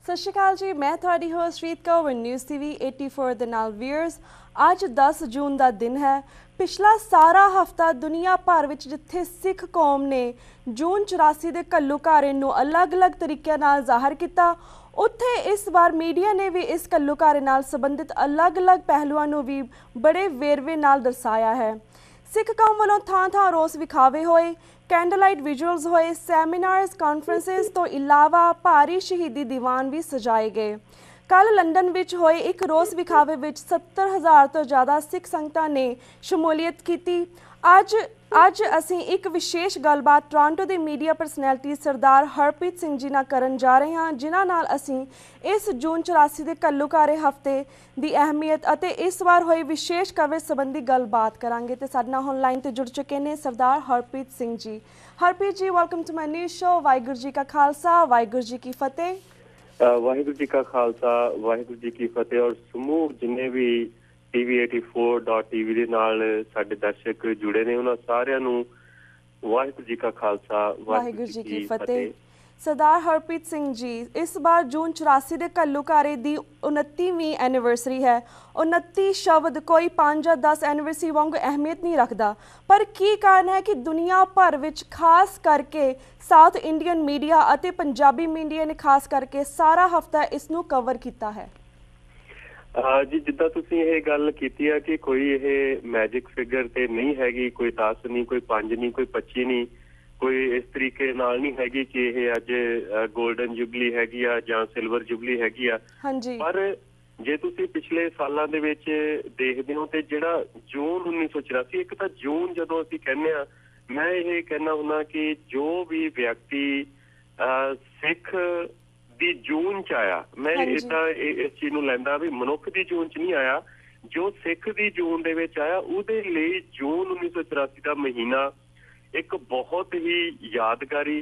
ਸਤਿ ਸ਼੍ਰੀ ਅਕਾਲ ਜੀ, ਮੈਂ ਤੁਹਾਡੀ ਹੋਸਟ ਰੀਤ ਕੌਰ ਨਿਊਜ਼ ਟੀਵੀ 84 ਦੇ ਨਾਲ ਵੀਅਰਸ। ਅੱਜ 10 ਜੂਨ ਦਾ ਦਿਨ ਹੈ। ਪਿਛਲਾ ਸਾਰਾ ਹਫਤਾ ਦੁਨੀਆ ਭਰ ਵਿੱਚ ਜਿੱਥੇ ਸਿੱਖ ਕੌਮ ਨੇ ਜੂਨ 84 ਦੇ ਘੱਲੂਘਾਰੇ ਨੂੰ ਅਲੱਗ-ਅਲੱਗ ਤਰੀਕਿਆਂ ਨਾਲ ਜ਼ਾਹਰ ਕੀਤਾ, ਉੱਥੇ ਇਸ ਵਾਰ ਮੀਡੀਆ ਨੇ ਵੀ ਇਸ ਘੱਲੂਘਾਰੇ ਨਾਲ ਸੰਬੰਧਿਤ ਅਲੱਗ-ਅਲੱਗ ਪਹਿਲੂਆਂ ਨੂੰ ਵੀ ਬੜੇ ਵੇਰਵੇ ਨਾਲ ਦਰਸਾਇਆ ਹੈ। ਸਿੱਖ ਕੌਮ ਵੱਲੋਂ ਥਾਂ-ਥਾਂ ਰੋਸ ਵਿਖਾਵੇ ਹੋਏ, कैंडललाइट विजुअल्स होए, सैमीनार्स कॉन्फ्रेंसिस तो इलावा भारी शहीदी दीवान भी सजाए गए। कल लंडन विच होए एक रोस विखावे विच 70,000 तो ज़्यादा सिख संगतां ने शमूलियत की। अज असीं एक विशेष गलबात टोरंटो के मीडिया परसनैलिटी सरदार हरप्रीत सिंह जी नाल करन जा रहे हैं, जिन्हां नाल असीं इस जून 84 के घੱਲੂਘਾਰੇ हफ्ते की अहमियत और इस बार होई विशेष कवरेज संबंधी गलबात करांगे। तो साडे नाल ऑनलाइन ते जुड़ चुके हैं Sardar Harpreet Singh ji. Harpreet ji, welcome to my news show. Waheguru ji का खालसा, वाहिगुरू जी की फतेह। वाहिगुरू जी का खालसा, वाहिगुरू जी की फतेह। और समूह जिन्हें भी TV 84.tv ਦੇ ਨਾਲ ਸਾਡੇ ਦਰਸ਼ਕ ਜੁੜੇ ਨੇ, ਉਹਨਾਂ ਸਾਰਿਆਂ ਨੂੰ ਵਾਹਿਗੁਰੂ ਜੀ ਕਾ ਖਾਲਸਾ, ਵਾਹਿਗੁਰੂ ਜੀ ਕੀ ਫਤਿਹ। सरदार हरप्रीत सिंह जी, इस बार जून 84 के घੱਲੂਘਾਰੇ की 29वीं एनिवर्सरी है। 29 शब्द कोई 5 या 10 एनिवर्सरी वांगू अहमियत नहीं रखता, पर की कारण है कि दुनिया भर विच खास करके साउथ इंडियन मीडिया और पंजाबी मीडिया ने खास करके सारा हफ्ता इसनू कवर किया है? जी, जिद्दां तुसीं ये गल कीती है कि कोई ये मैजिक फिगर ते नहीं हैगी, कोई 10 नहीं, कोई 5 नहीं, कोई 25 नहीं, कोई इस तरीके नाल नहीं हैगी कि ये अज गोल्डन जुबली हैगी आ जां सिल्वर जुबली हैगी आ। हाँ जी। पर जे तुसीं पिछले सालां दे विच देखदे हो ते जिहड़ा जून 1984, एक तां जून जदों असीं कहने आ, मैं ये कहना हुन्ना कि जो भी व्यक्ति सिख दी जून च आया, मैं इदां इस चीज़ नूं लैंदा भी मनुख दी जून च नहीं आया, जो सिख दी जून दे विच आया उहदे लई जून 1984 दा महीना एक बहुत ही यादगारी,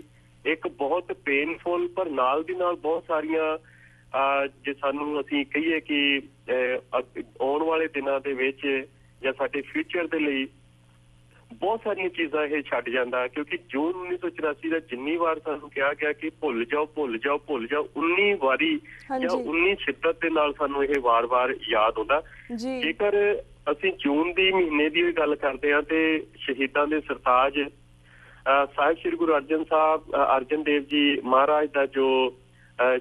एक बहुत पेनफुल, पर नाल दी नाल बहुत सारियां जे सानू असीं कहिए कि आउण वाले दिनां दे विच जां साडे फ्यूचर दे लई बहुत सारियां चीज़ां ये छड्ड जांदा। क्योंकि जून 1984 का जिन्नी बार सानू कहा गया कि भुल जाओ भुल जाओ भुल जाओ, 19 वारी या 19 शिद्दत दे नाल सानू ये वार-वार याद होंदा। जेकर ਅਸੀਂ ਜੂਨ ਦੀ ਮਹੀਨੇ ਦੀ ਗੱਲ ਕਰਦੇ ਹਾਂ ਤੇ ਸ਼ਹੀਦਾਂ ਦੇ ਸਰਤਾਜ ਸਾਹਿਬ ਸ੍ਰੀ ਗੁਰੂ ਅਰਜਨ ਦੇਵ ਜੀ ਮਹਾਰਾਜ ਦਾ ਜੋ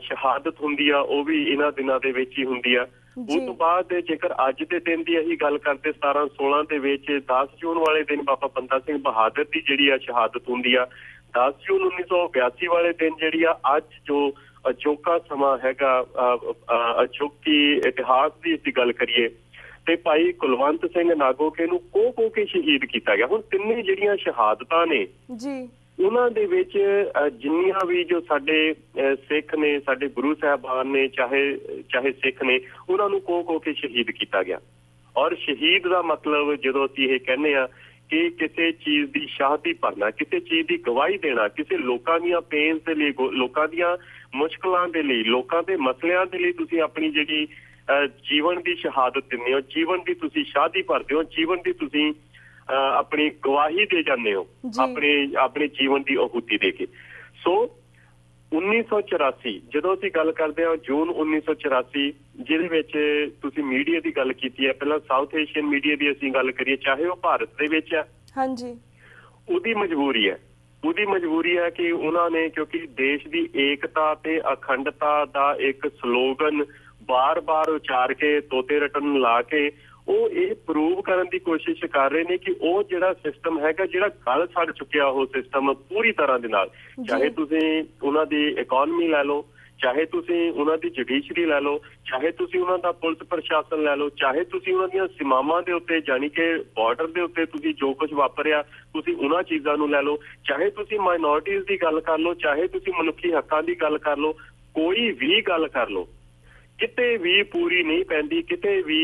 ਸ਼ਹਾਦਤ ਹੁੰਦੀ ਆ, ਉਹ ਵੀ ਇਹਨਾਂ ਦਿਨਾਂ ਦੇ ਵਿੱਚ ਹੀ ਹੁੰਦੀ ਆ। ਉਸ ਤੋਂ ਬਾਅਦ ਜੇਕਰ ਅੱਜ ਦੇ ਦਿਨ ਦੀ ਅਸੀਂ ਗੱਲ ਕਰਦੇ 1716 ਦੇ ਵਿੱਚ 10 ਜੂਨ ਵਾਲੇ ਦਿਨ ਬਾਬਾ ਬੰਦਾ ਸਿੰਘ ਬਹਾਦਰ ਦੀ ਜਿਹੜੀ ਆ ਸ਼ਹਾਦਤ ਹੁੰਦੀ ਆ। 10 ਜੂਨ 1982 ਵਾਲੇ ਦਿਨ ਜਿਹੜੀ ਆ ਅੱਜ ਜੋ ਅਜੋਕਾ ਸਮਾਂ ਹੈਗਾ, ਅਜੋਕੀ ਇਤਿਹਾਸ ਦੀ ਅਸੀਂ ਗੱਲ ਕਰੀਏ ਤੇ ਭਾਈ ਕੁਲਵੰਤ ਸਿੰਘ ਨਾਗੋਕੇ ਨੂੰ ਕੋਹ ਕੇ ਸ਼ਹੀਦ ਕੀਤਾ ਗਿਆ। ਹੁਣ ਤਿੰਨੇ ਜਿਹੜੀਆਂ ਸ਼ਹਾਦਤਾਂ ਨੇ ਜੀ, ਉਹਨਾਂ ਦੇ ਵਿੱਚ ਜਿੰਨੀਆਂ ਵੀ ਜੋ ਸਾਡੇ ਸਿੱਖ ਨੇ, ਸਾਡੇ ਗੁਰੂ ਸਾਹਿਬਾਨ ਨੇ, ਚਾਹੇ ਸਿੱਖ ਨੇ, ਉਹਨਾਂ ਨੂੰ ਕੋਹ ਕੇ ਸ਼ਹੀਦ ਕੀਤਾ ਗਿਆ। ਔਰ ਸ਼ਹੀਦ ਦਾ ਮਤਲਬ ਜਦੋਂ ਅਸੀਂ ਇਹ ਕਹਿੰਦੇ ਆ ਕਿ ਕਿਸੇ ਚੀਜ਼ ਦੀ ਸ਼ਹਾਦਤੀ ਭਰਨਾ, ਕਿਸੇ ਚੀਜ਼ ਦੀ ਗਵਾਹੀ ਦੇਣਾ, ਕਿਸੇ ਲੋਕਾਂ ਦੀਆਂ ਪੇਨਸ ਦੇ ਲਈ, ਲੋਕਾਂ ਦੀਆਂ ਮੁਸ਼ਕਲਾਂ ਦੇ ਲਈ, ਲੋਕਾਂ ਦੇ ਮਸਲਿਆਂ ਦੇ ਲਈ ਤੁਸੀਂ ਆਪਣੀ ਜਿਹੜੀ ਜੀਵਨ ਦੀ ਸ਼ਹਾਦਤ ਦਿੰਦੇ ਹੋ, ਜੀਵਨ ਦੀ ਤੁਸੀਂ ਸ਼ਹਾਦਤੀ ਭਰਦੇ ਹੋ, ਜੀਵਨ ਦੀ ਤੁਸੀਂ ਆਪਣੀ ਗਵਾਹੀ ਦੇ ਜਾਂਦੇ ਹੋ, ਆਪਣੇ ਜੀਵਨ ਦੀ ਆਹੂਤੀ ਦੇ ਕੇ। ਸੋ 1984 ਜਦੋਂ ਅਸੀਂ ਗੱਲ ਕਰਦੇ ਹਾਂ ਜੂਨ 1984, ਜਿਹਦੇ ਵਿੱਚ ਤੁਸੀਂ ਮੀਡੀਆ ਦੀ ਗੱਲ ਕੀਤੀ ਹੈ, ਪਹਿਲਾਂ ਸਾਊਥ ਏਸ਼ੀਅਨ ਮੀਡੀਆ ਦੀ ਅਸੀਂ ਗੱਲ ਕਰੀਏ, ਚਾਹੇ ਉਹ ਭਾਰਤ ਦੇ ਵਿੱਚ ਹੈ, ਹਾਂਜੀ, ਉਹਦੀ ਮਜਬੂਰੀ ਹੈ ਕਿ ਉਹਨਾਂ ਨੇ, ਕਿਉਂਕਿ ਦੇਸ਼ ਦੀ ਏਕਤਾ ਤੇ ਅਖੰਡਤਾ ਦਾ ਇੱਕ ਸਲੋਗਨ ਬਾਰ-ਬਾਰ ਉਚਾਰ ਕੇ, ਤੋਤੇ ਰਟਨ ਲਾ ਕੇ ਉਹ ਇਹ ਪ੍ਰੂਵ ਕਰਨ ਦੀ ਕੋਸ਼ਿਸ਼ ਕਰ ਰਹੇ ਨੇ ਕਿ ਉਹ ਜਿਹੜਾ ਸਿਸਟਮ ਹੈਗਾ, ਜਿਹੜਾ ਗਲ ਛੱਡ ਚੁੱਕਿਆ ਉਹ ਸਿਸਟਮ ਪੂਰੀ ਤਰ੍ਹਾਂ ਦੇ ਨਾਲ, ਚਾਹੇ ਤੁਸੀਂ ਉਹਨਾਂ ਦੀ ਇਕਨੋਮੀ ਲੈ ਲਓ, ਚਾਹੇ ਤੁਸੀਂ ਉਹਨਾਂ ਦੀ ਜੁਡੀਸ਼ਰੀ ਲੈ ਲਓ, ਚਾਹੇ ਤੁਸੀਂ ਉਹਨਾਂ ਦਾ ਪੁਲਿਸ ਪ੍ਰਸ਼ਾਸਨ ਲੈ ਲਓ, ਚਾਹੇ ਤੁਸੀਂ ਉਹਨਾਂ ਦੀਆਂ ਸੀਮਾਵਾਂ ਦੇ ਉੱਤੇ ਜਾਣੀ ਕਿ ਬਾਰਡਰ ਦੇ ਉੱਤੇ ਤੁਸੀਂ ਜੋ ਕੁਝ ਵਾਪਰਿਆ ਤੁਸੀਂ ਉਹਨਾਂ ਚੀਜ਼ਾਂ ਨੂੰ ਲੈ ਲਓ, ਚਾਹੇ ਤੁਸੀਂ ਮਾਈਨੋਰਟੀਜ਼ ਦੀ ਗੱਲ ਕਰ ਲਓ, ਚਾਹੇ ਤੁਸੀਂ ਮਨੁੱਖੀ ਹੱਕਾਂ ਦੀ ਗੱਲ ਕਰ ਲਓ, ਕੋਈ ਵੀ ਗੱਲ ਕਰ ਲਓ, ਕਿਤੇ ਵੀ ਪੂਰੀ ਨਹੀਂ ਪੈਂਦੀ। ਕਿਤੇ ਵੀ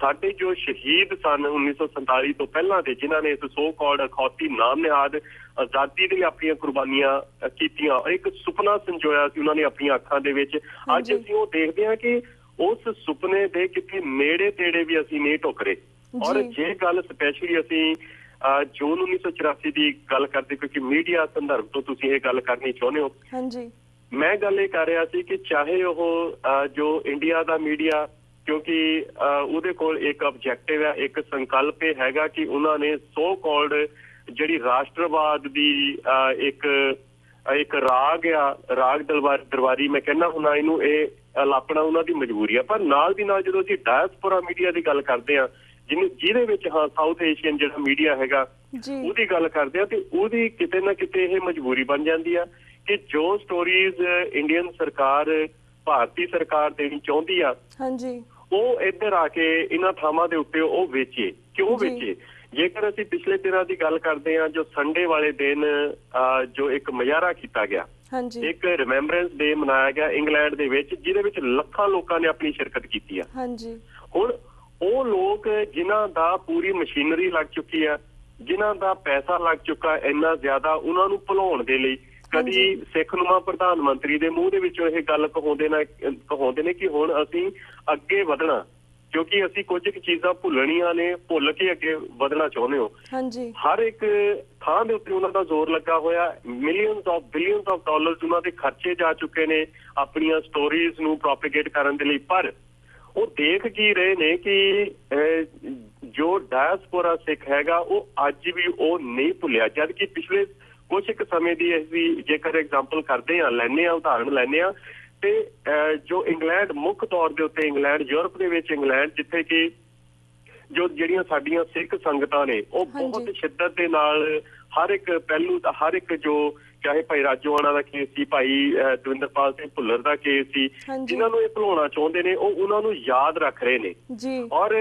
ਸਾਡੇ ਜੋ ਸ਼ਹੀਦ ਸਨ 1947 ਤੋਂ ਪਹਿਲਾਂ ਦੇ, ਜਿਨ੍ਹਾਂ ਨੇ ਇਸ ਸੋ ਕਾਲਡ ਅਖੌਤੀ ਨਾਮ ਨਿਹਾਦ ਆਜ਼ਾਦੀ ਦੇ ਲਈ ਆਪਣੀਆਂ ਕੁਰਬਾਨੀਆਂ ਕੀਤੀਆਂ, ਇੱਕ ਸੁਪਨਾ ਸੰਜੋਇਆ ਸੀ ਉਹਨਾਂ ਨੇ ਆਪਣੀਆਂ ਅੱਖਾਂ ਦੇ ਵਿੱਚ, ਅੱਜ ਅਸੀਂ ਉਹ ਦੇਖਦੇ ਹਾਂ ਕਿ ਉਸ ਸੁਪਨੇ ਦੇ ਕਿਤੇ ਨੇੜੇ ਤੇੜੇ ਵੀ ਅਸੀਂ ਨਹੀਂ ਢੁੱਕ ਰਹੇ। ਔਰ ਜੇ ਗੱਲ ਸਪੈਸ਼ਲੀ ਅਸੀਂ ਜੂਨ 1984 ਦੀ ਗੱਲ ਕਰਦੇ, ਕਿਉਂਕਿ ਮੀਡੀਆ ਸੰਦਰਭ ਤੋਂ ਤੁਸੀਂ ਇਹ ਗੱਲ ਕਰਨੀ ਚਾਹੁੰਦੇ ਹੋ, ਮੈਂ ਗੱਲ ਇਹ ਕਰ ਰਿਹਾ ਸੀ ਕਿ ਚਾਹੇ ਉਹ ਜੋ ਇੰਡੀਆ ਦਾ ਮੀਡੀਆ, ਕਿਉਂਕਿ ਉਹਦੇ ਕੋਲ ਇੱਕ ਆਬਜੈਕਟਿਵ ਹੈ, ਇੱਕ ਸੰਕਲਪ ਇਹ ਹੈਗਾ ਕਿ ਉਹਨਾਂ ਨੇ ਸੋ ਕਾਲਡ ਜਿਹੜੀ ਰਾਸ਼ਟਰਵਾਦ ਦੀ ਇੱਕ ਰਾਗ ਦਰਬਾਰੀ ਮੈਂ ਕਹਿੰਦਾ ਹੁੰਦਾ ਇਹਨੂੰ, ਇਹ ਅਲਾਪਣਾ ਉਹਨਾਂ ਦੀ ਮਜਬੂਰੀ ਆ। ਪਰ ਨਾਲ ਦੀ ਨਾਲ ਜਦੋਂ ਅਸੀਂ ਡਾਇਸਪੋਰਾ ਮੀਡੀਆ ਦੀ ਗੱਲ ਕਰਦੇ ਹਾਂ, ਜਿਹਦੇ ਵਿੱਚ ਸਾਊਥ ਏਸ਼ੀਅਨ ਜਿਹੜਾ ਮੀਡੀਆ ਹੈਗਾ ਉਹਦੀ ਗੱਲ ਕਰਦੇ ਆ, ਤੇ ਉਹਦੀ ਕਿਤੇ ਨਾ ਕਿਤੇ ਇਹ ਮਜਬੂਰੀ ਬਣ ਜਾਂਦੀ ਆ ਕਿ ਜੋ ਸਟੋਰੀਜ਼ ਇੰਡੀਅਨ ਸਰਕਾਰ, ਭਾਰਤੀ ਸਰਕਾਰ ਦੇਣੀ ਚਾਹੁੰਦੀ ਆ, ਉਹ ਇੱਧਰ ਆ ਕੇ ਇਹਨਾਂ ਥਾਵਾਂ ਦੇ ਉੱਤੇ ਉਹ ਵੇਚੇ। ਕਿਉਂ ਵੇਚੇ? ਜੇਕਰ ਅਸੀਂ ਪਿਛਲੇ ਦਿਨਾਂ ਦੀ ਗੱਲ ਕਰਦੇ ਹਾਂ, ਜੋ ਸੰਡੇ ਵਾਲੇ ਦਿਨ ਜੋ ਇੱਕ ਮੁਜ਼ਾਹਰਾ ਕੀਤਾ ਗਿਆ, ਇੱਕ ਰਿਮੈਂਬਰੈਂਸ ਡੇ ਮਨਾਇਆ ਗਿਆ ਇੰਗਲੈਂਡ ਦੇ ਵਿੱਚ, ਜਿਹਦੇ ਵਿੱਚ ਲੱਖਾਂ ਲੋਕਾਂ ਨੇ ਆਪਣੀ ਸ਼ਿਰਕਤ ਕੀਤੀ ਆ। ਹੁਣ ਉਹ ਲੋਕ ਜਿਨ੍ਹਾਂ ਦਾ ਪੂਰੀ ਮਸ਼ੀਨਰੀ ਲੱਗ ਚੁੱਕੀ ਆ, ਜਿਨ੍ਹਾਂ ਦਾ ਪੈਸਾ ਲੱਗ ਚੁੱਕਾ ਇੰਨਾ ਜ਼ਿਆਦਾ, ਉਹਨਾਂ ਨੂੰ ਭੁਲਾਉਣ ਦੇ ਲਈ ਕਦੀ ਸਿੱਖਨੁਮਾ ਪ੍ਰਧਾਨ ਮੰਤਰੀ ਦੇ ਮੂੰਹ ਦੇ ਵਿੱਚੋਂ ਇਹ ਗੱਲ ਕਹਾਉਂਦੇ ਨੇ ਕਿ ਹੁਣ ਅਸੀਂ ਅੱਗੇ ਵਧਣਾ, ਕਿਉਂਕਿ ਅਸੀਂ ਕੁਝ ਚੀਜ਼ਾਂ ਭੁੱਲਣੀਆਂ ਨੇ, ਭੁੱਲ ਕੇ ਅੱਗੇ ਵਧਣਾ ਚਾਹੁੰਦੇ ਹੋ। ਹਰ ਇੱਕ ਥਾਂ ਦੇ ਉੱਤੇ ਉਹਨਾਂ ਦਾ ਜ਼ੋਰ ਲੱਗਾ ਹੋਇਆ, ਬਿਲੀਅਨਸ ਆਫ ਡਾਲਰਸ ਉਹਨਾਂ ਦੇ ਖਰਚੇ ਜਾ ਚੁੱਕੇ ਨੇ ਆਪਣੀਆਂ ਸਟੋਰੀਜ਼ ਨੂੰ ਪ੍ਰੋਪੇਗੇਟ ਕਰਨ ਦੇ ਲਈ। ਪਰ ਉਹ ਦੇਖ ਕੀ ਰਹੇ ਨੇ ਕਿ ਜੋ ਡਾਇਸਪੋਰਾ ਸਿੱਖ ਹੈਗਾ ਉਹ ਅੱਜ ਵੀ ਉਹ ਨਹੀਂ ਭੁੱਲਿਆ, ਜਦ ਕਿ ਪਿਛਲੇ ਕੁਝ ਇੱਕ ਸਮੇਂ ਦੀ ਅਸੀਂ ਜੇਕਰ ਐਗਜ਼ਾਮਪਲ ਕਰਦੇ ਹਾਂ, ਲੈਂਦੇ ਹਾਂ, ਉਦਾਹਰਨ ਲੈਂਦੇ ਹਾਂ, ਤੇ ਜੋ ਇੰਗਲੈਂਡ, ਮੁੱਖ ਤੌਰ ਦੇ ਉੱਤੇ ਇੰਗਲੈਂਡ, ਯੂਰਪ ਦੇ ਵਿੱਚ ਇੰਗਲੈਂਡ, ਜਿੱਥੇ ਕਿ ਜੋ ਜਿਹੜੀਆਂ ਸਾਡੀਆਂ ਸਿੱਖ ਸੰਗਤਾਂ ਨੇ ਉਹ ਬਹੁਤ ਸ਼ਿੱਦਤ ਦੇ ਨਾਲ ਹਰ ਇੱਕ ਪਹਿਲੂ, ਹਰ ਇੱਕ ਜੋ ਚਾਹੇ ਭਾਈ ਰਾਜੋਆਣਾ ਦਾ ਕੇਸ ਸੀ, ਭਾਈ ਦਵਿੰਦਰਪਾਲ ਸਿੰਘ ਭੁੱਲਰ ਦਾ ਕੇਸ ਸੀ, ਜਿਨ੍ਹਾਂ ਨੂੰ ਇਹ ਭੁਲਾਉਣਾ ਚਾਹੁੰਦੇ ਨੇ, ਉਹ ਉਹਨਾਂ ਨੂੰ ਯਾਦ ਰੱਖ ਰਹੇ ਨੇ। ਔਰ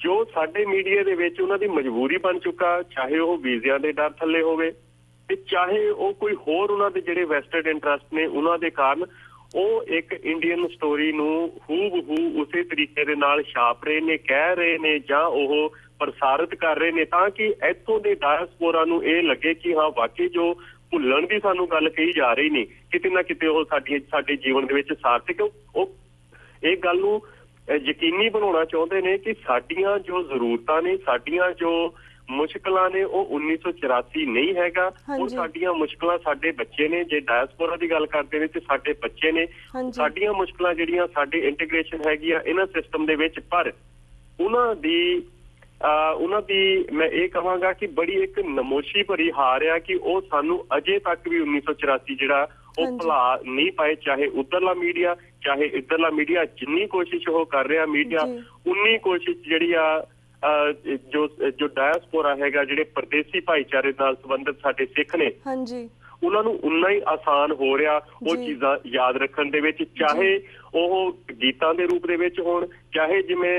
ਜੋ ਸਾਡੇ ਮੀਡੀਆ ਦੇ ਵਿੱਚ ਉਹਨਾਂ ਦੀ ਮਜਬੂਰੀ ਬਣ ਚੁੱਕਾ, ਚਾਹੇ ਉਹ ਵੀਜ਼ਿਆਂ ਦੇ ਡਰ ਥੱਲੇ ਹੋਵੇ ਤੇ ਚਾਹੇ ਉਹ ਕੋਈ ਹੋਰ ਉਹਨਾਂ ਦੇ ਜਿਹੜੇ ਵੈਸਟਡ ਇੰਟਰਸਟ ਨੇ ਉਹਨਾਂ ਦੇ ਕਾਰਨ, ਉਹ ਇੱਕ ਇੰਡੀਅਨ ਸਟੋਰੀ ਨੂੰ ਹੂ-ਬ-ਹੂ ਉਸੇ ਤਰੀਕੇ ਦੇ ਨਾਲ ਛਾਪ ਰਹੇ ਨੇ, ਕਹਿ ਰਹੇ ਨੇ, ਜਾਂ ਉਹ ਪ੍ਰਸਾਰਿਤ ਕਰ ਰਹੇ ਨੇ, ਤਾਂ ਕਿ ਇੱਥੋਂ ਦੇ ਡਾਇਸਪੋਰਾ ਨੂੰ ਇਹ ਲੱਗੇ ਕਿ ਹਾਂ ਵਾਕਈ ਜੋ ਭੁੱਲਣ ਦੀ ਸਾਨੂੰ ਗੱਲ ਕਹੀ ਜਾ ਰਹੀ ਨਹੀਂ, ਕਿਤੇ ਨਾ ਕਿਤੇ ਉਹ ਸਾਡੇ ਜੀਵਨ ਦੇ ਵਿੱਚ ਸਾਰਥਕ, ਉਹ ਇਹ ਗੱਲ ਨੂੰ ਯਕੀਨੀ ਬਣਾਉਣਾ ਚਾਹੁੰਦੇ ਨੇ ਕਿ ਸਾਡੀਆਂ ਜੋ ਜ਼ਰੂਰਤਾਂ ਨੇ, ਸਾਡੀਆਂ ਜੋ ਮੁਸ਼ਕਲਾਂ ਨੇ, ਉਹ 1984 ਨਹੀਂ ਹੈਗਾ। ਉਹ ਸਾਡੀਆਂ ਮੁਸ਼ਕਲਾਂ ਸਾਡੇ ਬੱਚੇ ਨੇ, ਜੇ ਡਾਇਸਪੋਰਾ ਦੀ ਗੱਲ ਕਰਦੇ ਨੇ ਤੇ ਸਾਡੇ ਬੱਚੇ ਨੇ। ਸਾਡੀਆਂ ਮੁਸ਼ਕਲਾਂ ਜਿਹੜੀਆਂ ਸਾਡੇ ਇੰਟੀਗ੍ਰੇਸ਼ਨ ਹੈਗੀ ਆ ਇਹਨਾਂ ਸਿਸਟਮ ਦੇ ਵਿੱਚ, ਪਰ ਉਹਨਾਂ ਦੀ ਮੈਂ ਇਹ ਕਹਾਂਗਾ ਕਿ ਬੜੀ ਇੱਕ ਨਮੋਸ਼ੀ ਭਰੀ ਹਾਰ ਆ ਕਿ ਉਹ ਸਾਨੂੰ ਅਜੇ ਤੱਕ ਵੀ 1984 ਜਿਹੜਾ ਉਹ ਭੁਲਾ ਨਹੀਂ ਪਾਏ। ਚਾਹੇ ਉੱਧਰਲਾ ਮੀਡੀਆ, ਚਾਹੇ ਇੱਧਰਲਾ ਮੀਡੀਆ, ਜਿੰਨੀ ਕੋਸ਼ਿਸ਼ ਉਹ ਕਰ ਰਿਹਾ ਮੀਡੀਆ, ਉਨੀ ਕੋਸ਼ਿਸ਼ ਜਿਹੜੀ ਆ ਜੋ ਡਾਇਸਪੋਰਾ ਹੈਗਾ, ਜਿਹੜੇ ਪਰਦੇਸੀ ਭਾਈਚਾਰੇ ਨਾਲ ਸੰਬੰਧਿਤ ਸਾਡੇ ਸਿੱਖ ਨੇ, ਉਹਨਾਂ ਨੂੰ ਉਨਾ ਹੀ ਆਸਾਨ ਹੋ ਰਿਹਾ ਉਹ ਚੀਜ਼ਾਂ ਯਾਦ ਰੱਖਣ ਦੇ ਵਿੱਚ, ਚਾਹੇ ਉਹ ਗੀਤਾਂ ਦੇ ਰੂਪ ਦੇ ਵਿੱਚ ਹੋਣ, ਚਾਹੇ ਜਿਵੇਂ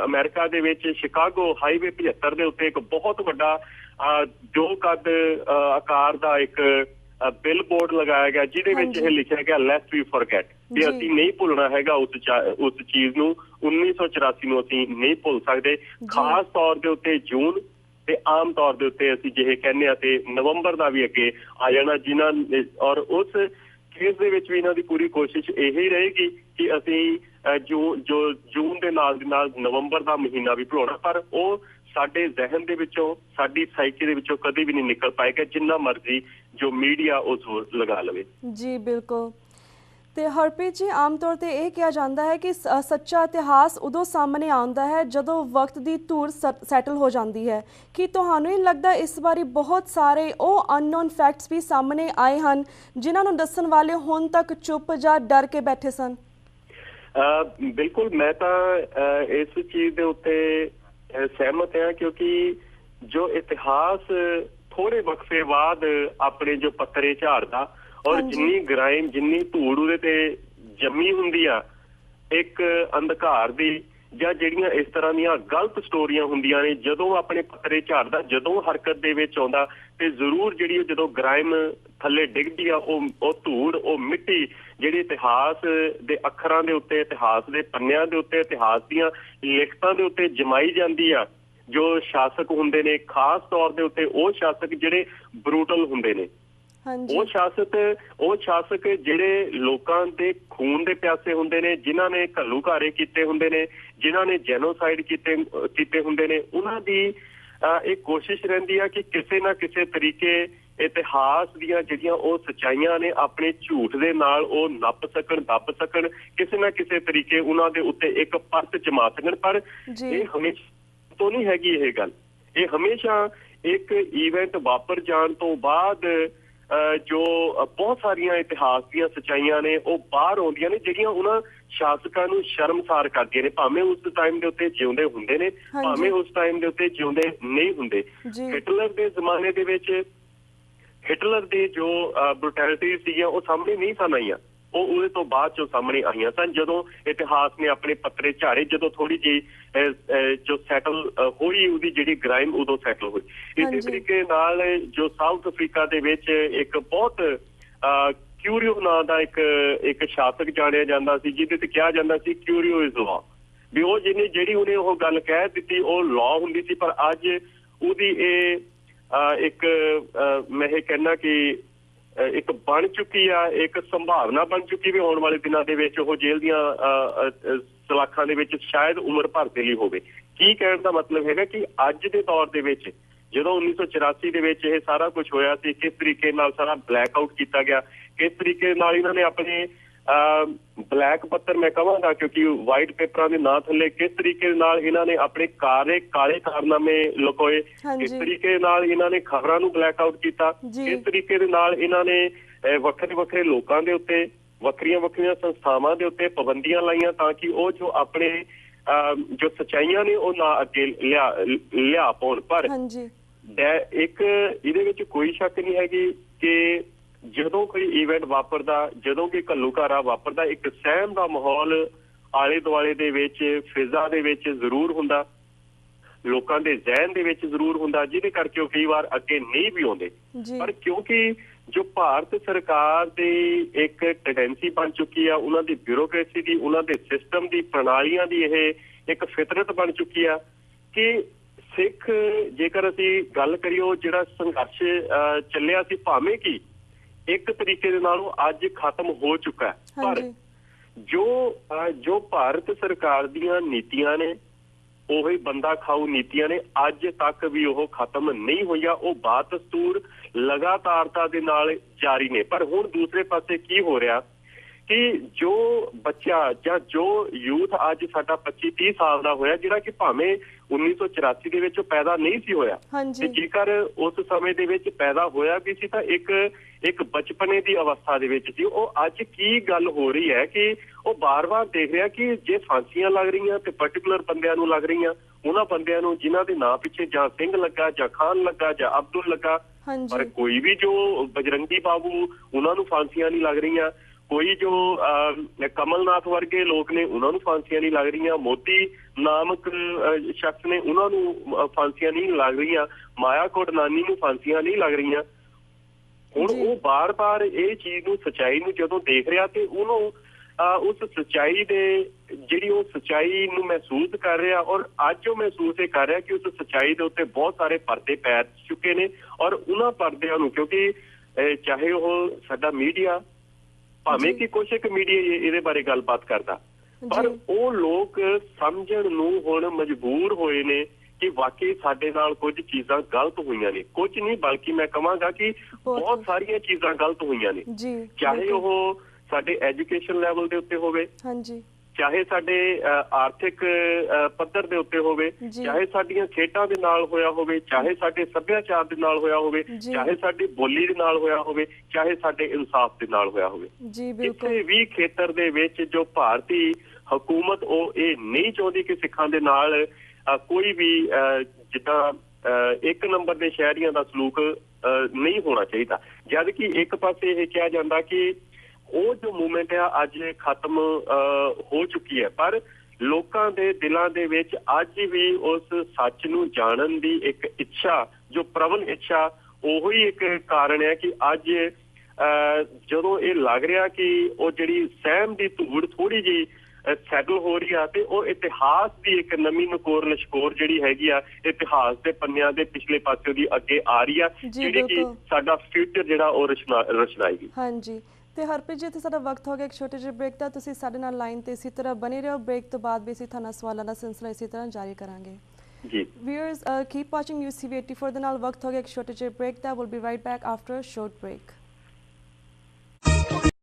ਅਮਰੀਕਾ ਦੇ ਵਿੱਚ ਸ਼ਿਕਾਗੋ ਹਾਈਵੇ 75 ਦੇ ਉੱਤੇ ਇੱਕ ਬਹੁਤ ਵੱਡਾ 2 ਕੱਦ ਆਕਾਰ ਦਾ ਇੱਕ ਬਿਲ ਬੋਰਡ ਲਗਾਇਆ ਗਿਆ, ਜਿਹਦੇ ਵਿੱਚ ਇਹ ਲਿਖਿਆ ਗਿਆ ਲੈਟਸ ਵੀ ਫੋਰਗੇਟ, ਕਿ ਅਸੀਂ ਨਹੀਂ ਭੁੱਲਣਾ ਹੈਗਾ ਉਸ ਚੀਜ਼ ਨੂੰ, 1984 ਨੂੰ ਅਸੀਂ ਨਹੀਂ ਭੁੱਲ ਸਕਦੇ। ਖਾਸ ਤੌਰ ਦੇ ਉੱਤੇ ਜੂਨ ਤੇ ਆਮ ਤੌਰ ਦੇ ਉੱਤੇ ਅਸੀਂ ਜਿਹੇ ਕਹਿੰਦੇ ਆ ਤੇ ਨਵੰਬਰ ਦਾ ਵੀ ਅੱਗੇ ਆ ਜਾਣਾ, ਜਿਨ੍ਹਾਂ ਔਰ ਉਸ ਕੇਸ ਦੇ ਵਿੱਚ ਵੀ ਇਹਨਾਂ ਦੀ ਪੂਰੀ ਕੋਸ਼ਿਸ਼ ਇਹੀ ਰਹੇਗੀ ਕਿ ਅਸੀਂ ਜੂਨ ਦੇ ਨਾਲ ਦੀ ਨਾਲ ਨਵੰਬਰ ਦਾ ਮਹੀਨਾ ਵੀ ਭੁਲਾਉਣਾ, ਪਰ ਉਹ ਸਾਡੇ ਜ਼ਿਹਨ ਦੇ ਵਿੱਚੋਂ, ਸਾਡੀ ਸਾਈਕੀ ਦੇ ਵਿੱਚੋਂ ਕਦੇ ਵੀ ਨਹੀਂ ਨਿਕਲ ਪਾਏਗਾ, ਜਿੰਨਾ ਮਰਜ਼ੀ ਜੋ ਮੀਡੀਆ ਉਹ ਜ਼ੋਰ ਲਗਾ ਲਵੇ। ਜੀ ਬਿਲਕੁਲ। ਤੇ ਹਰਪ੍ਰੀਤ ਜੀ, ਆਮ ਤੌਰ ਤੇ ਇਹ ਕਿਹਾ ਜਾਂਦਾ ਹੈ ਕਿ ਸੱਚਾ ਇਤਿਹਾਸ ਉਦੋਂ ਸਾਹਮਣੇ ਆਉਂਦਾ ਹੈ ਜਦੋਂ ਵਕਤ ਦੀ ਧੂੜ ਸੈਟਲ ਹੋ ਜਾਂਦੀ ਹੈ। ਕੀ ਤੁਹਾਨੂੰ ਨਹੀਂ ਲੱਗਦਾ ਇਸ ਵਾਰੀ ਬਹੁਤ ਸਾਰੇ ਉਹ ਅਨਨੋਨ ਫੈਕਟਸ ਵੀ ਸਾਹਮਣੇ ਆਏ ਹਨ ਜਿਨ੍ਹਾਂ ਨੂੰ ਦੱਸਣ ਵਾਲੇ ਹੁਣ ਤੱਕ ਚੁੱਪ ਜਾਂ ਡਰ ਕੇ ਬੈਠੇ ਸਨ? ਬਿਲਕੁਲ, ਮੈਂ ਤਾਂ ਇਸ ਚੀਜ਼ ਦੇ ਉੱਤੇ ਸਹਿਮਤ ਹਾਂ, ਕਿਉਂਕਿ ਜੋ ਇਤਿਹਾਸ ਥੋੜੇ ਵਕਫੇ ਬਾਅਦ ਆਪਣੇ ਜੋ ਪੱਤਰੇ ਝਾੜਦਾ, ਔਰ ਜਿੰਨੀ ਗ੍ਰਾਈਮ, ਜਿੰਨੀ ਧੂੜ ਉਹਦੇ ਤੇ ਜੰਮੀ ਹੁੰਦੀ ਆ ਇੱਕ ਅੰਧਕਾਰ ਦੀ, ਜਾਂ ਜਿਹੜੀਆਂ ਇਸ ਤਰ੍ਹਾਂ ਦੀਆਂ ਗਲਤ ਸਟੋਰੀਆਂ ਹੁੰਦੀਆਂ ਨੇ, ਜਦੋਂ ਆਪਣੇ ਪੱਤਰੇ ਝਾੜਦਾ, ਜਦੋਂ ਹਰਕਤ ਦੇ ਵਿੱਚ ਆਉਂਦਾ, ਤੇ ਜ਼ਰੂਰ ਜਿਹੜੀ ਜਦੋਂ ਗ੍ਰਾਈਮ ਥੱਲੇ ਡਿੱਗਦੀ ਆ, ਉਹ ਧੂੜ, ਉਹ ਮਿੱਟੀ ਜਿਹੜੀ ਇਤਿਹਾਸ ਦੇ ਅੱਖਰਾਂ ਦੇ ਉੱਤੇ, ਇਤਿਹਾਸ ਦੇ ਪੰਨਿਆਂ ਦੇ ਉੱਤੇ, ਇਤਿਹਾਸ ਦੀਆਂ ਲਿਖਤਾਂ ਦੇ ਉੱਤੇ ਜਮਾਈ ਜਾਂਦੀ ਆ। ਜੋ ਸ਼ਾਸਕ ਹੁੰਦੇ ਨੇ, ਖਾਸ ਤੌਰ ਦੇ ਉੱਤੇ ਉਹ ਸ਼ਾਸਕ ਜਿਹੜੇ ਬਰੂਟਲ ਹੁੰਦੇ ਨੇ, ਉਹ ਸ਼ਾਸਕ ਜਿਹੜੇ ਲੋਕਾਂ ਦੇ ਖੂਨ ਦੇ ਪਿਆਸੇ ਹੁੰਦੇ ਨੇ, ਜਿਨ੍ਹਾਂ ਨੇ ਘੱਲੂਘਾਰੇ ਕੀਤੇ ਹੁੰਦੇ ਨੇ, ਜਿਨ੍ਹਾਂ ਨੇ ਜੈਨੋਸਾਈਡ ਕੀਤੇ ਹੁੰਦੇ ਨੇ, ਉਹਨਾਂ ਦੀ ਇਹ ਕੋਸ਼ਿਸ਼ ਰਹਿੰਦੀ ਆ ਕਿ ਕਿਸੇ ਨਾ ਕਿਸੇ ਤਰੀਕੇ ਇਤਿਹਾਸ ਦੀਆਂ ਜਿਹੜੀਆਂ ਉਹ ਸੱਚਾਈਆਂ ਨੇ ਆਪਣੇ ਝੂਠ ਦੇ ਨਾਲ ਉਹ ਨੱਪ ਸਕਣ, ਦੱਬ ਸਕਣ, ਕਿਸੇ ਨਾ ਕਿਸੇ ਤਰੀਕੇ ਉਹਨਾਂ ਦੇ ਉੱਤੇ ਇੱਕ ਪਰਤ ਜਮਾ ਸਕਣ। ਪਰ ਇਹ ਹਮੇਸ਼ਾ ਤੋਂ ਨਹੀਂ ਹੈਗੀ ਇਹ ਗੱਲ, ਇਹ ਹਮੇਸ਼ਾ ਇੱਕ ਈਵੈਂਟ ਵਾਪਰ ਜਾਣ ਤੋਂ ਬਾਅਦ ਜੋ ਬਹੁਤ ਸਾਰੀਆਂ ਇਤਿਹਾਸ ਦੀਆਂ ਸੱਚਾਈਆਂ ਨੇ ਉਹ ਬਾਹਰ ਆਉਂਦੀਆਂ ਨੇ, ਜਿਹੜੀਆਂ ਉਹਨਾਂ ਸ਼ਾਸਕਾਂ ਨੂੰ ਸ਼ਰਮਸਾਰ ਕਰਦੀਆਂ ਨੇ, ਭਾਵੇਂ ਉਸ ਟਾਈਮ ਦੇ ਉੱਤੇ ਜਿਉਂਦੇ ਹੁੰਦੇ ਨੇ, ਭਾਵੇਂ ਉਸ ਟਾਈਮ ਦੇ ਉੱਤੇ ਜਿਉਂਦੇ ਨਹੀਂ ਹੁੰਦੇ। ਹਿਟਲਰ ਦੇ ਜ਼ਮਾਨੇ ਦੇ ਵਿੱਚ ਹਿਟਲਰ ਦੀ ਜੋ ਬਰੂਟੈਲਿਟੀ ਸੀਗੀਆਂ ਉਹ ਸਾਹਮਣੇ ਨਹੀਂ ਸਨ ਆਈਆਂ, ਉਹ ਉਹਦੇ ਤੋਂ ਬਾਅਦ ਚੋਂ ਸਾਹਮਣੇ ਆਈਆਂ ਸਨ, ਜਦੋਂ ਇਤਿਹਾਸ ਨੇ ਆਪਣੇ ਪੱਤਰੇ ਝਾੜੇ, ਜਦੋਂ ਥੋੜੀ ਜਿਹੀ ਜੋ ਸੈਟਲ ਹੋਈ ਉਹਦੀ ਜਿਹੜੀ ਗ੍ਰਾਈਮ ਉਦੋਂ ਸੈਟਲ ਹੋਈ। ਇਸੇ ਤਰੀਕੇ ਨਾਲ ਜੋ ਸਾਊਥ ਅਫਰੀਕਾ ਦੇ ਵਿੱਚ ਇੱਕ ਬਹੁਤ ਕਿਊਰੀਓ ਨਾਂ ਦਾ ਇੱਕ ਸ਼ਾਸਕ ਜਾਣਿਆ ਜਾਂਦਾ ਸੀ, ਜਿਹਦੇ ਤੇ ਕਿਹਾ ਜਾਂਦਾ ਸੀ ਕਿਊਰੀਓ ਇਜ਼ ਲਾਅ, ਵੀ ਉਹ ਜਿਹੜੀ ਉਹਨੇ ਉਹ ਗੱਲ ਕਹਿ ਦਿੱਤੀ ਉਹ ਲਾਅ ਹੁੰਦੀ ਸੀ। ਪਰ ਅੱਜ ਉਹਦੀ ਇਹ ਇੱਕ ਮੈਂ ਇਹ ਕਹਿਣਾ ਕਿ ਇੱਕ ਬਣ ਚੁੱਕੀ ਆ, ਇੱਕ ਸੰਭਾਵਨਾ ਬਣ ਚੁੱਕੀ ਵੀ ਆਉਣ ਵਾਲੇ ਦਿਨਾਂ ਦੇ ਵਿੱਚ ਉਹ ਜੇਲ੍ਹ ਦੀਆਂ ਸਲਾਖਾਂ ਦੇ ਵਿੱਚ ਸ਼ਾਇਦ ਉਮਰ ਭਰ ਦੇ ਲਈ ਹੋਵੇ। ਕੀ ਕਹਿਣ ਦਾ ਮਤਲਬ ਹੈਗਾ ਕਿ ਅੱਜ ਦੇ ਦੌਰ ਦੇ ਵਿੱਚ ਜਦੋਂ 1984 ਦੇ ਵਿੱਚ ਇਹ ਸਾਰਾ ਕੁਝ ਹੋਇਆ ਸੀ, ਕਿਸ ਤਰੀਕੇ ਨਾਲ ਸਾਰਾ ਬਲੈਕ ਆਊਟ ਕੀਤਾ ਗਿਆ, ਕਿਸ ਤਰੀਕੇ ਨਾਲ ਇਹਨਾਂ ਨੇ ਆਪਣੇ ਬਲੈਕ ਪੱਤਰ ਮੈਂ ਕਹਾਂਗਾ ਕਿਉਂਕਿ ਵਾਈਟ ਪੇਪਰਾਂ ਦੇ ਨਾਂ ਥੱਲੇ ਕਿਸ ਤਰੀਕੇ ਨਾਲ ਇਹਨਾਂ ਨੇ ਆਪਣੇ ਕਾਲੇ ਕਾਰਨਾਮੇ ਲੁਕੋਏ, ਕਿਸ ਤਰੀਕੇ ਨਾਲ ਇਹਨਾਂ ਨੇ ਖਬਰਾਂ ਨੂੰ ਬਲੈਕ ਆਊਟ ਕੀਤਾ, ਕਿਸ ਤਰੀਕੇ ਦੇ ਨਾਲ ਇਹਨਾਂ ਨੇ ਵੱਖਰੇ ਵੱਖਰੇ ਲੋਕਾਂ ਦੇ ਉੱਤੇ, ਵੱਖਰੀਆਂ ਵੱਖਰੀਆਂ ਸੰਸਥਾਵਾਂ ਦੇ ਉੱਤੇ ਪਾਬੰਦੀਆਂ ਲਾਈਆਂ ਤਾਂ ਕਿ ਉਹ ਜੋ ਆਪਣੇ ਜੋ ਸੱਚਾਈਆਂ ਨੇ ਉਹ ਨਾ ਅੱਗੇ ਲਿਆ ਪਾਉਣ। ਪਰ ਇੱਕ ਇਹਦੇ ਵਿੱਚ ਕੋਈ ਸ਼ੱਕ ਨਹੀਂ ਹੈਗੀ ਕਿ ਜਦੋਂ ਕੋਈ ਈਵੈਂਟ ਵਾਪਰਦਾ, ਜਦੋਂ ਕਿ ਘੱਲੂਘਾਰਾ ਵਾਪਰਦਾ, ਇੱਕ ਸਹਿਮ ਦਾ ਮਾਹੌਲ ਆਲੇ ਦੁਆਲੇ ਦੇ ਵਿੱਚ, ਫਿਜ਼ਾ ਦੇ ਵਿੱਚ ਜ਼ਰੂਰ ਹੁੰਦਾ, ਲੋਕਾਂ ਦੇ ਜ਼ਿਹਨ ਦੇ ਵਿੱਚ ਜ਼ਰੂਰ ਹੁੰਦਾ, ਜਿਹਦੇ ਕਰਕੇ ਉਹ ਕਈ ਵਾਰ ਅੱਗੇ ਨਹੀਂ ਵੀ ਆਉਂਦੇ। ਪਰ ਕਿਉਂਕਿ ਜੋ ਭਾਰਤ ਸਰਕਾਰ ਦੀ ਇੱਕ ਟੈਂਡੈਂਸੀ ਬਣ ਚੁੱਕੀ ਆ, ਉਹਨਾਂ ਦੀ ਬਿਊਰੋਕ੍ਰੇਸੀ ਦੀ, ਉਹਨਾਂ ਦੇ ਸਿਸਟਮ ਦੀ, ਪ੍ਰਣਾਲੀਆਂ ਦੀ ਇਹ ਇੱਕ ਫਿਤਰਤ ਬਣ ਚੁੱਕੀ ਆ ਕਿ ਸਿੱਖ, ਜੇਕਰ ਅਸੀਂ ਗੱਲ ਕਰੀਏ, ਉਹ ਜਿਹੜਾ ਸੰਘਰਸ਼ ਚੱਲਿਆ ਸੀ ਭਾਵੇਂ ਕਿ ਇੱਕ ਤਰੀਕੇ ਦੇ ਨਾਲ ਉਹ ਅੱਜ ਖਤਮ ਹੋ ਚੁੱਕਾ ਹੈ, ਪਰ ਜੋ ਭਾਰਤ ਸਰਕਾਰ ਦੀਆਂ ਨੀਤੀਆਂ ਨੇ, ਉਹੀ ਬੰਦਾ ਖਾਊ ਨੀਤੀਆਂ ਨੇ, ਅੱਜ ਤੱਕ ਵੀ ਉਹ ਖਤਮ ਨਹੀਂ ਹੋਈਆਂ, ਉਹ ਬਾਦਸਤੂਰ ਲਗਾਤਾਰਤਾ ਦੇ ਨਾਲ ਜਾਰੀ ਨੇ। ਪਰ ਹੁਣ ਦੂਸਰੇ ਪਾਸੇ ਕੀ ਹੋ ਰਿਹਾ ਕਿ ਜੋ ਬੱਚਾ ਜਾਂ ਜੋ ਯੂਥ ਅੱਜ ਸਾਡਾ 25-30 ਸਾਲ ਦਾ ਹੋਇਆ, ਜਿਹੜਾ ਕਿ ਭਾਵੇਂ 1984 ਦੇ ਵਿੱਚ ਪੈਦਾ ਨਹੀਂ ਸੀ ਹੋਇਆ, ਤੇ ਜੇਕਰ ਉਸ ਸਮੇਂ ਦੇ ਵਿੱਚ ਪੈਦਾ ਹੋਇਆ ਵੀ ਸੀ ਤਾਂ ਇੱਕ ਬਚਪਨੇ ਦੀ ਅਵਸਥਾ ਦੇ ਵਿੱਚ ਸੀ। ਉਹ ਅੱਜ ਕੀ ਗੱਲ ਹੋ ਰਹੀ ਹੈ ਕਿ ਉਹ ਬਾਰ-ਬਾਰ ਦੇਖ ਰਿਹਾ ਕਿ ਜੇ ਫਾਂਸੀਆਂ ਲੱਗ ਰਹੀਆਂ ਤੇ ਪਰਟੀਕੂਲਰ ਬੰਦਿਆਂ ਨੂੰ ਲੱਗ ਰਹੀਆਂ, ਉਹਨਾਂ ਬੰਦਿਆਂ ਨੂੰ ਜਿਨ੍ਹਾਂ ਦੇ ਨਾਂ ਪਿੱਛੇ ਜਾਂ ਸਿੰਘ ਲੱਗਾ, ਜਾਂ ਖਾਨ ਲੱਗਾ, ਜਾਂ ਅਬਦੁਲ ਲੱਗਾ, ਪਰ ਕੋਈ ਵੀ ਜੋ ਬਜਰੰਗੀ ਬਾਬੂ, ਉਹਨਾਂ ਨੂੰ ਫਾਂਸੀਆਂ ਨਹੀਂ ਲੱਗ ਰਹੀਆਂ, ਕੋਈ ਜੋ ਕਮਲਨਾਥ ਵਰਗੇ ਲੋਕ ਨੇ ਉਹਨਾਂ ਨੂੰ ਫਾਂਸੀਆਂ ਨਹੀਂ ਲੱਗ ਰਹੀਆਂ, ਮੋਦੀ ਨਾਮਕ ਸ਼ਖਸ ਨੇ ਉਹਨਾਂ ਨੂੰ ਫਾਂਸੀਆਂ ਨਹੀਂ ਲੱਗ ਰਹੀਆਂ, ਮਾਇਆ ਕੋਟਨਾਨੀ ਨੂੰ ਫਾਂਸੀਆਂ ਨਹੀਂ ਲੱਗ ਰਹੀਆਂ। ਹੁਣ ਉਹ ਬਾਰ-ਬਾਰ ਇਹ ਚੀਜ਼ ਨੂੰ, ਸੱਚਾਈ ਨੂੰ ਜਦੋਂ ਦੇਖ ਰਿਹਾ ਤੇ ਉਹਨੂੰ ਉਸ ਸੱਚਾਈ ਦੇ ਜਿਹੜੀ ਉਹ ਸੱਚਾਈ ਨੂੰ ਮਹਿਸੂਸ ਕਰ ਰਿਹਾ, ਔਰ ਅੱਜ ਉਹ ਮਹਿਸੂਸ ਇਹ ਕਰ ਰਿਹਾ ਕਿ ਉਸ ਸੱਚਾਈ ਦੇ ਉੱਤੇ ਬਹੁਤ ਸਾਰੇ ਪਰਦੇ ਪੈ ਚੁੱਕੇ ਨੇ, ਔਰ ਉਹਨਾਂ ਪਰਦਿਆਂ ਨੂੰ, ਕਿਉਂਕਿ ਚਾਹੇ ਉਹ ਸਾਡਾ ਮੀਡੀਆ, ਭਾਵੇਂ ਕਿ ਕੁਛ ਇੱਕ ਮੀਡੀਆ ਇਹਦੇ ਬਾਰੇ ਗੱਲਬਾਤ ਕਰਦਾ, ਪਰ ਉਹ ਲੋਕ ਸਮਝਣ ਨੂੰ ਹੁਣ ਮਜਬੂਰ ਹੋਏ ਨੇ ਕਿ ਵਾਕਈ ਸਾਡੇ ਨਾਲ ਕੁਝ ਚੀਜ਼ਾਂ ਗਲਤ ਹੋਈਆਂ ਨੇ। ਕੁਝ ਨਹੀਂ, ਬਲਕਿ ਮੈਂ ਕਹਾਂਗਾ ਕਿ ਬਹੁਤ ਸਾਰੀਆਂ ਚੀਜ਼ਾਂ ਗਲਤ ਹੋਈਆਂ ਨੇ, ਚਾਹੇ ਉਹ ਸਾਡੇ ਐਜੂਕੇਸ਼ਨ ਲੈਵਲ ਦੇ ਉੱਤੇ ਹੋਵੇ, ਚਾਹੇ ਸਾਡੇ ਆਰਥਿਕ ਪੱਧਰ ਦੇ ਉੱਤੇ ਹੋਵੇ, ਚਾਹੇ ਸਾਡੀਆਂ ਖੇਡਾਂ ਦੇ ਨਾਲ ਹੋਇਆ ਹੋਵੇ, ਚਾਹੇ ਸਾਡੇ ਸੱਭਿਆਚਾਰ ਦੇ ਨਾਲ ਹੋਇਆ ਹੋਵੇ, ਚਾਹੇ ਸਾਡੀ ਬੋਲੀ ਦੇ ਨਾਲ ਹੋਇਆ ਹੋਵੇ, ਚਾਹੇ ਸਾਡੇ ਇਨਸਾਫ ਦੇ ਨਾਲ ਹੋਇਆ ਹੋਵੇ। ਕਿਸੇ ਵੀ ਖੇਤਰ ਦੇ ਵਿੱਚ ਜੋ ਭਾਰਤੀ ਹਕੂਮਤ ਉਹ ਇਹ ਨਹੀਂ ਚਾਹੁੰਦੀ ਕਿ ਸਿੱਖਾਂ ਦੇ ਨਾਲ ਕੋਈ ਵੀ ਜਿੱਦਾਂ ਇੱਕ ਨੰਬਰ ਦੇ ਸ਼ਹਿਰੀਆਂ ਦਾ ਸਲੂਕ ਨਹੀਂ ਹੋਣਾ ਚਾਹੀਦਾ। ਜਦ ਕਿ ਇੱਕ ਪਾਸੇ ਇਹ ਕਿਹਾ ਜਾਂਦਾ ਕਿ ਉਹ ਜੋ ਮੂਵਮੈਂਟ ਆ ਅੱਜ ਖਤਮ ਹੋ ਚੁੱਕੀ ਹੈ, ਪਰ ਲੋਕਾਂ ਦੇ ਦਿਲਾਂ ਦੇ ਵਿੱਚ ਅੱਜ ਵੀ ਉਸ ਸੱਚ ਨੂੰ ਜਾਣਨ ਦੀ ਇੱਕ ਇੱਛਾ, ਜੋ ਪ੍ਰਬਲ ਇੱਛਾ, ਉਹੀ ਇੱਕ ਕਾਰਨ ਹੈ ਕਿ ਅੱਜ ਜਦੋਂ ਇਹ ਲੱਗ ਰਿਹਾ ਕਿ ਉਹ ਜਿਹੜੀ ਸਹਿਮ ਦੀ ਧੂੜ ਥੋੜੀ ਜਿਹੀ ਸੈਟਲ ਹੋ ਰਹੀ ਆ, ਤੇ ਉਹ ਇਤਿਹਾਸ ਦੀ ਇੱਕ ਨਵੀਂ ਨਕੋਰ ਲਸ਼ਕੋਰ ਜਿਹੜੀ ਹੈਗੀ ਆ, ਇਤਿਹਾਸ ਦੇ ਪੰਨਿਆਂ ਦੇ ਪਿਛਲੇ ਪਾਸੇ ਦੀ ਅੱਗੇ ਆ ਰਹੀ ਆ, ਜਿਹੜੀ ਕਿ ਸਾਡਾ ਫਿਊਚਰ ਜਿਹੜਾ ਉਹ ਰਚਨਾਏਗੀ। ਹਾਂਜੀ, ਤੇ ਹਰਪ੍ਰੀਤ ਜੀ, ਇੱਥੇ ਸਾਡਾ ਵਕਤ ਹੋ ਗਿਆ ਇੱਕ ਛੋਟੇ ਜਿਹੇ ਬ੍ਰੇਕ ਦਾ। ਤੁਸੀਂ ਸਾਡੇ ਨਾਲ ਲਾਈਨ ਤੇ ਇਸੇ ਤਰ੍ਹਾਂ ਬਣੇ ਰਹੋ। ਬ੍ਰੇਕ ਤੋਂ ਬਾਅਦ ਵੀ ਅਸੀਂ ਤੁਹਾਨੂੰ ਸਵਾਲਾਂ ਦਾ ਸਿਲਸਿਲਾ ਇਸੇ ਤਰ੍ਹਾਂ ਜਾਰੀ ਕਰਾਂਗੇ। ਜੀ Viewers, keep watching News TV 84 ਦੇ ਨਾਲ ਵਕਤ ਹੋ ਗਿਆ ਇੱਕ ਛੋਟੇ ਜਿਹੇ ਬ੍ਰੇਕ ਦਾ। We'll be right back after a short break.